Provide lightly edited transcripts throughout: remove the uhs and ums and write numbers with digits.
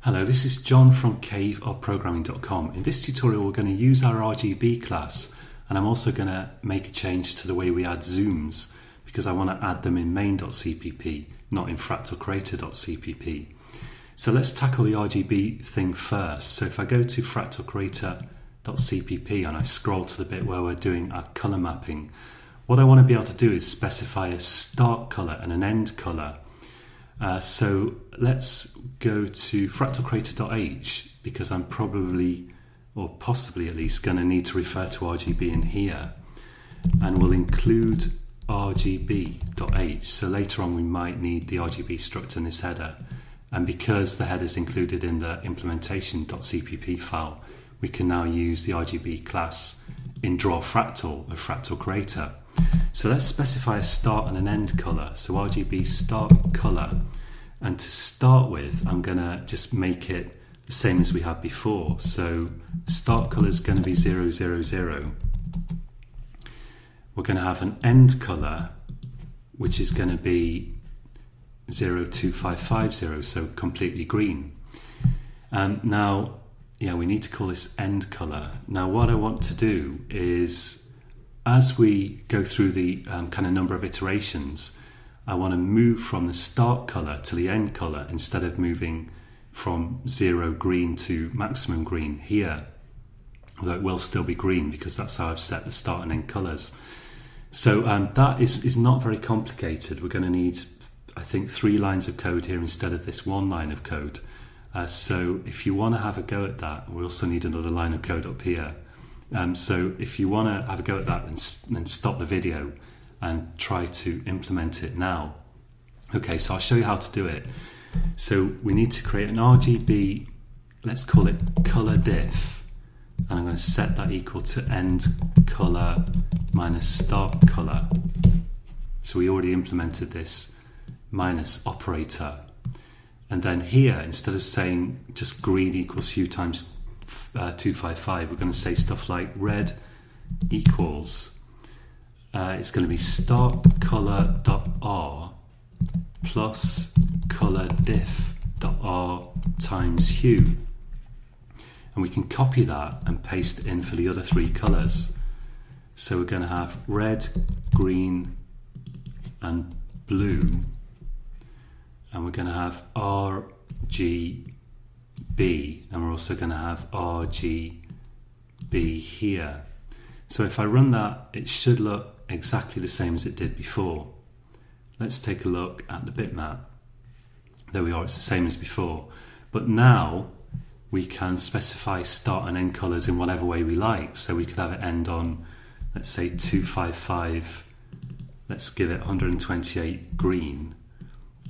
Hello, this is John from caveofprogramming.com. In this tutorial we're going to use our RGB class, and I'm also going to make a change to the way we add zooms because I want to add them in main.cpp, not in fractalcreator.cpp. So let's tackle the RGB thing first. So if I go to fractalcreator.cpp and I scroll to the bit where we're doing our color mapping, what I want to be able to do is specify a start color and an end color. So let's go to fractalcreator.h because I'm probably, or possibly at least, going to need to refer to RGB in here, and we'll include rgb.h. So later on we might need the RGB struct in this header, and because the header is included in the implementation.cpp file, we can now use the RGB class in drawFractal of Fractal Creator. So let's specify a start and an end color. So RGB start color, and to start with I'm gonna just make it the same as we had before. So start color is going to be 000. We're going to have an end color which is going to be 02550, so completely green. Now we need to call this end color. Now what I want to do is, as we go through the kind of number of iterations, I want to move from the start color to the end color instead of moving from 0 green to maximum green here, although it will still be green because that's how I've set the start and end colors. So that is not very complicated. We're going to need, I think, 3 lines of code here instead of this 1 line of code. So if you want to have a go at that, we also need another line of code up here. So if you want to have a go at that, then stop the video and try to implement it now. Okay, so I'll show you how to do it. So we need to create an RGB, let's call it color diff, and I'm going to set that equal to end color minus start color. So we already implemented this minus operator. And then here, instead of saying just green equals hue times 255, we're going to say stuff like red equals, it's going to be start color.r plus color diff.r times hue. And we can copy that and paste it in for the other 3 colors. So we're going to have red, green and blue, and we're going to have RGB, and we're also going to have RGB here. So if I run that, it should look exactly the same as it did before. Let's take a look at the bitmap. There we are, it's the same as before. But now we can specify start and end colors in whatever way we like. So we could have it end on, let's say 255, let's give it 128 green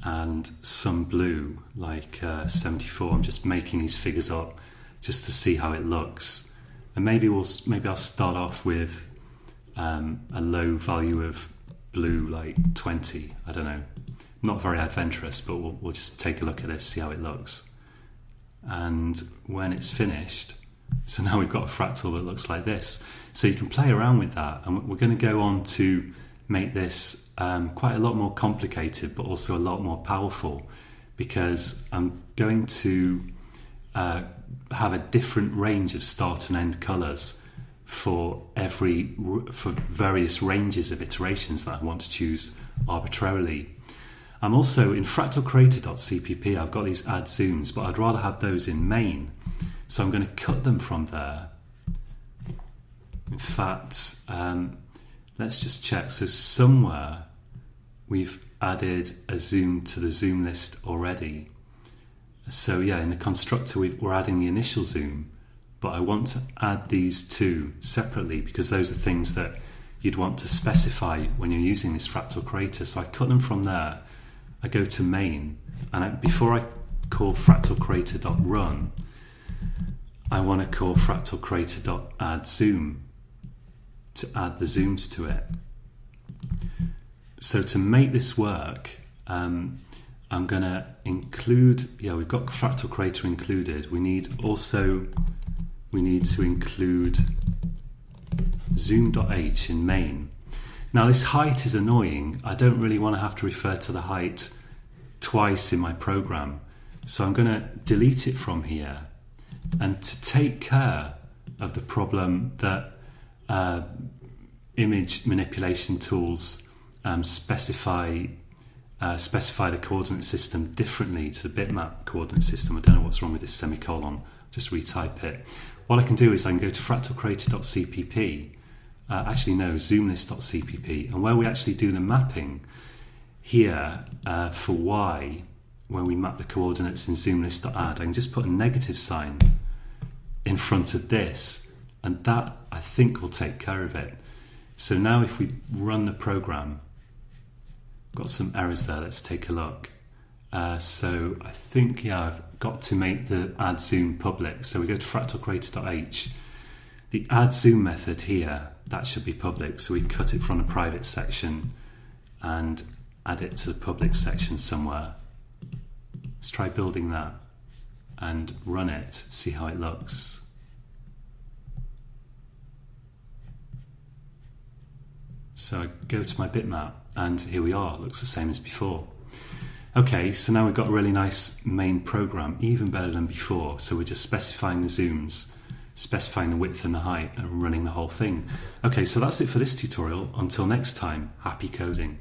and some blue like 74. I'm just making these figures up just to see how it looks. And maybe I'll start off with a low value of blue, like 20. I don't know, not very adventurous, but we'll just take a look at this, see how it looks. And when it's finished, so now we've got a fractal that looks like this. So you can play around with that, and we're going to go on to make this quite a lot more complicated, but also a lot more powerful, because I'm going to have a different range of start and end colors for various ranges of iterations that I want to choose arbitrarily. I'm also in fractalcreator.cpp, I've got these add zooms, but I'd rather have those in main. So I'm going to cut them from there. In fact, let's just check. So somewhere we've added a zoom to the zoom list already. So yeah, in the constructor we're adding the initial zoom, but I want to add these 2 separately because those are things that you'd want to specify when you're using this Fractal Creator. So I cut them from there, I go to main, and before I call fractalcreator.run, I want to call fractalcreator.addZoom to add the zooms to it. So to make this work, I'm going to include, we've got Fractal Creator included. We need to include zoom.h in main. Now this height is annoying. I don't really want to have to refer to the height twice in my program. So I'm going to delete it from here, and to take care of the problem that image manipulation tools specify the coordinate system differently to the bitmap coordinate system. I don't know what's wrong with this semicolon. Just retype it. What I can do is I can go to fractalcreator.cpp, zoomlist.cpp, and where we actually do the mapping here for y, when we map the coordinates in zoomlist.add, I can just put a negative sign in front of this, and that I think will take care of it. So now if we run the program, got some errors there, let's take a look. So I think, I've got to make the add zoom public. So we go to fractalcreator.h. The add zoom method here, that should be public. So we cut it from a private section and add it to the public section somewhere. Let's try building that and run it, see how it looks. So I go to my bitmap, and here we are, it looks the same as before. Okay, so now we've got a really nice main program, even better than before. So we're just specifying the zooms, specifying the width and the height, and running the whole thing. Okay, so that's it for this tutorial. Until next time, happy coding.